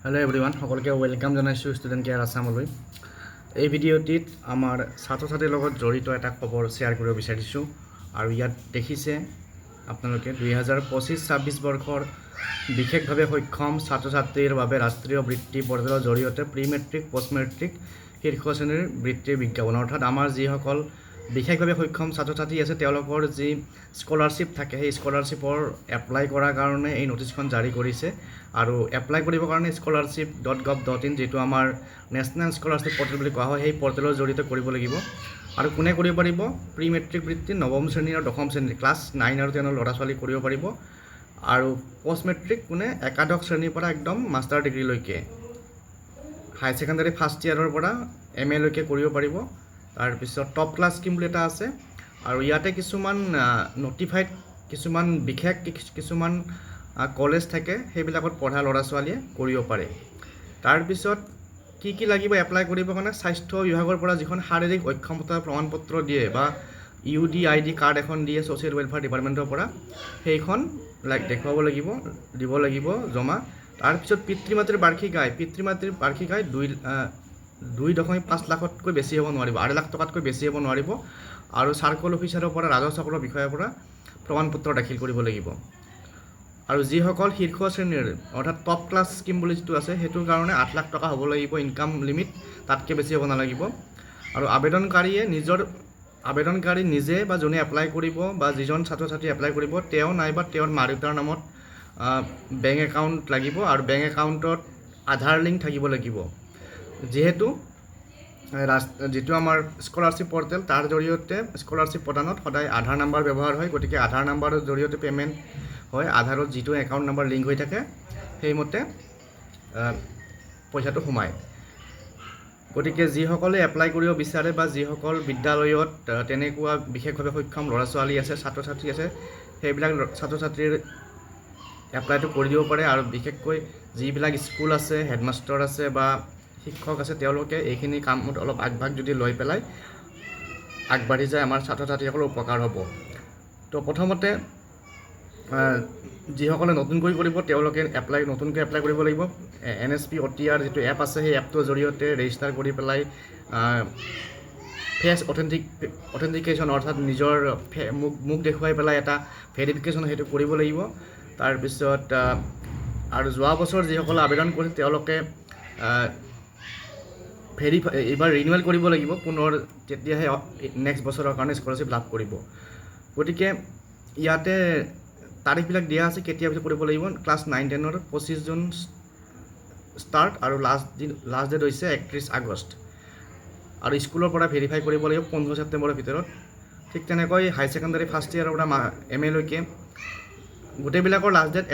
Hello' everyone, সকলোকে welcome জনাইছোঁ student care আছামলৈ। এই ভিডিঅ'টিত আমাৰ ছাত্ৰ ছাত্ৰীৰ লগত জড়িত এটা খবৰ শ্বেয়াৰ কৰিব বিচাৰিছোঁ। আৰু ইয়াত দেখিছে আপোনালোকে 2025-26 বৰ্ষৰ বিশেষভাৱে সক্ষম ছাত্ৰ ছাত্ৰীৰ বাবে ৰাষ্ট্ৰীয় বৃত্তি পৰ্টেলৰ জৰিয়তে প্ৰি মেট্ৰিক পষ্ট মেট্ৰিক শীৰ্ষ শ্ৰেণীৰ বৃত্তিৰ বিজ্ঞাপন, অৰ্থাৎ আমাৰ যিসকল বিশেষভাৱে সক্ষম ছাত্ৰ ছাত্ৰী আছে তেওঁলোকৰ যি স্কলাৰশ্বিপ থাকে সেই স্কলাৰশ্বিপৰ এপ্লাই কৰাৰ কাৰণে এই নটিচখন জাৰি কৰিছে। আৰু এপ্লাই কৰিবৰ কাৰণে scholarship.gov.in যিটো আমাৰ নেশ্যনেল স্কলাৰশ্বিপ পৰ্টেল বুলি কোৱা হয় সেই পৰ্টেলৰ জৰিয়তে কৰিব লাগিব। আৰু কোনে কৰিব পাৰিব? প্ৰি মেট্ৰিক বৃত্তি নৱম শ্ৰেণী আৰু দশম শ্ৰেণীৰ ক্লাছ 9 আৰু 10 ল'ৰা ছোৱালী কৰিব পাৰিব। আৰু পষ্ট মেট্ৰিক কোনে একাদশ শ্ৰেণীৰ পৰা একদম মাষ্টাৰ ডিগ্ৰীলৈকে, হাই ছেকেণ্ডাৰী ফাৰ্ষ্ট ইয়াৰৰ পৰা MA লৈকে কৰিব পাৰিব। তাৰপিছত টপ ক্লাছ স্কিম বুলি এটা আছে, আৰু ইয়াতে কিছুমান নটিফাইড কিছুমান বিশেষ কিছুমান কলেজ থাকে, সেইবিলাকত পঢ়া ল'ৰা ছোৱালীয়ে কৰিব পাৰে। তাৰপিছত কি লাগিব এপ্লাই কৰিবৰ কাৰণে? স্বাস্থ্য বিভাগৰ পৰা যিখন শাৰীৰিক অক্ষমতা প্ৰমাণপত্ৰ দিয়ে বা UDID কাৰ্ড এখন দিয়ে ছ'চিয়েল ৱেলফেয়াৰ ডিপাৰ্টমেণ্টৰ পৰা, সেইখন দেখুৱাব লাগিব, দিব লাগিব জমা। তাৰপিছত পিতৃ মাতৃৰ বাৰ্ষিক আয় 2.5 লাখতকৈ বেছি হ'ব নোৱাৰিব, 2.5 লাখ টকাতকৈ বেছি হ'ব নোৱাৰিব। আৰু চাৰ্কল অফিচাৰৰ পৰা ৰাজহ চক্ৰৰ বিষয়াৰ পৰা প্ৰমাণপত্ৰ দাখিল কৰিব লাগিব। আৰু যিসকল শীৰ্ষ শ্ৰেণীৰ অৰ্থাৎ টপ ক্লাছ স্কিম বুলি যিটো আছে সেইটোৰ কাৰণে 8 লাখ টকা হ'ব লাগিব ইনকাম লিমিট, তাতকৈ বেছি হ'ব নালাগিব। আৰু আবেদনকাৰী নিজে বা যোনে এপ্লাই কৰিব বা যিজন ছাত্ৰ ছাত্ৰী এপ্লাই কৰিব তেওঁ নাইবা তেওঁৰ মা দেউতাৰ নামত বেংক একাউণ্ট লাগিব, আৰু বেংক একাউণ্টত আধাৰ লিংক থাকিব লাগিব। যিহেতু যিটো আমাৰ স্কলাৰশ্বিপ পৰ্টেল তাৰ জৰিয়তে স্কলাৰশ্বিপ প্ৰদানত সদায় আধাৰ নাম্বাৰ ব্যৱহাৰ হয়, গতিকে আধাৰ নাম্বাৰৰ জৰিয়তে পে'মেণ্ট হয়। আধাৰত যিটো একাউণ্ট নাম্বাৰ লিংক হৈ থাকে সেইমতে পইচাটো সোমায়। গতিকে যিসকলে এপ্লাই কৰিব বিচাৰে বা যিসকল বিদ্যালয়ত তেনেকুৱা বিশেষভাৱে সক্ষম ল'ৰা ছোৱালী আছে, ছাত্ৰ ছাত্ৰী আছে, সেইবিলাক ছাত্ৰ ছাত্ৰীৰ এপ্লাইটো কৰি দিব পাৰে। আৰু বিশেষকৈ যিবিলাক স্কুল আছে, হেডমাষ্টাৰ আছে বা শিক্ষক আছে, তেওঁলোকে এইখিনি কামত অলপ আগভাগ যদি লৈ পেলাই আগবাঢ়ি যায় আমাৰ ছাত্ৰ ছাত্ৰীসকলৰ উপকাৰ হ'ব। তো প্ৰথমতে যিসকলে নতুনকৈ কৰিব তেওঁলোকে নতুনকৈ এপ্লাই কৰিব লাগিব। NSP OTR যিটো এপ আছে সেই এপটোৰ জৰিয়তে ৰেজিষ্টাৰ কৰি পেলাই ফেচ অথেণ্টিকেশ্যন অৰ্থাৎ নিজৰ মুখ দেখুৱাই পেলাই এটা ভেৰিফিকেশ্যন সেইটো কৰিব লাগিব। তাৰপিছত আৰু যোৱা বছৰ যিসকলে আবেদন কৰিছিল তেওঁলোকে এইবাৰ ৰিনিউৱেল কৰিব লাগিব পুনৰ, তেতিয়াহে নেক্সট বছৰৰ কাৰণে স্কলাৰশ্বিপ লাভ কৰিব। গতিকে ইয়াতে তাৰিখবিলাক দিয়া আছে কেতিয়া কৰিব লাগিব। ক্লাছ 9-10ৰ 25 জুন ষ্টাৰ্ট, আৰু লাষ্ট ডেট হৈছে 31 আগষ্ট। আৰু স্কুলৰ পৰা ভেৰিফাই কৰিব লাগিব 15 ছেপ্টেম্বৰৰ ভিতৰত। ঠিক তেনেকৈ হাই ছেকেণ্ডাৰী ফাৰ্ষ্ট ইয়াৰৰ পৰা MA লৈকে গোটেইবিলাকৰ লাষ্ট ডেট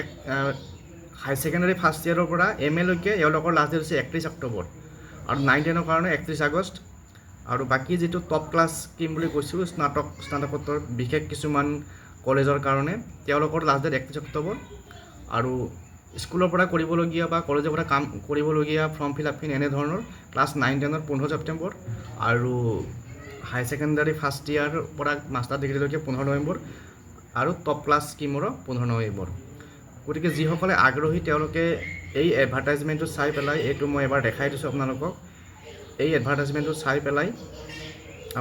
হাই ছেকেণ্ডাৰী ফাৰ্ষ্ট ইয়াৰৰ পৰা MA লৈকে এওঁলোকৰ লাষ্ট ডেট হৈছে 31 অক্টোবৰ, আৰু 9-10ৰ কাৰণে 31 আগষ্ট। আৰু বাকী যিটো টপ ক্লাছ স্কিম বুলি কৈছোঁ স্নাতকোত্তৰ বিশেষ কিছুমান কলেজৰ কাৰণে, তেওঁলোকৰ লাষ্ট ডেট 31 অক্টোবৰ। আৰু স্কুলৰ পৰা কৰিবলগীয়া বা কলেজৰ পৰা কাম কৰিবলগীয়া ফৰ্ম ফিল আপ এনেধৰণৰ ক্লাছ 9-10ৰ 15 ছেপ্টেম্বৰ, আৰু হাই ছেকেণ্ডাৰী ফাৰ্ষ্ট ইয়াৰৰ পৰা মাষ্টাৰ ডিগ্ৰীলৈকে 15 নৱেম্বৰ, আৰু টপ ক্লাছ স্কিমৰো 15 নৱেম্বৰ। গতিকে যিসকলে আগ্ৰহী তেওঁলোকে এই এডভাৰটাইজমেণ্টটো চাই পেলাই, এইটো মই এবাৰ দেখাই দিছোঁ আপোনালোকক, এই এডভাৰটাইজমেণ্টটো চাই পেলাই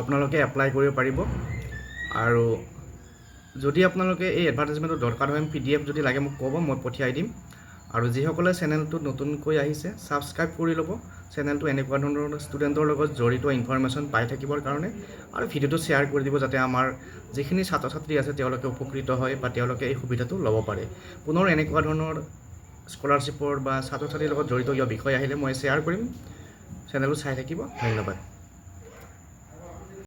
আপোনালোকে এপ্লাই কৰিব পাৰিব। আৰু যদি আপোনালোকে এই এডভাৰটাইজমেণ্টৰ দৰকাৰ হয় PDF যদি লাগে মোক ক'ব, মই পঠিয়াই দিম। আৰু যিসকলে চেনেলটোত নতুনকৈ আহিছে ছাবস্ক্ৰাইব কৰি ল'ব চেনেলটো, এনেকুৱা ধৰণৰ ষ্টুডেণ্টৰ লগত জড়িত ইনফৰমেশ্যন পাই থাকিবৰ কাৰণে। আৰু ভিডিঅ'টো শ্বেয়াৰ কৰি দিব যাতে আমাৰ যিখিনি ছাত্ৰ ছাত্ৰী আছে তেওঁলোকে উপকৃত হয় বা তেওঁলোকে এই সুবিধাটো ল'ব পাৰে। পুনৰ এনেকুৱা ধৰণৰ স্কলাৰশ্বিপৰ বা ছাত্ৰ ছাত্ৰীৰ লগত জড়িত কিবা বিষয় আহিলে মই শ্বেয়াৰ কৰিম। চেনেলটো চাই থাকিব। ধন্যবাদ।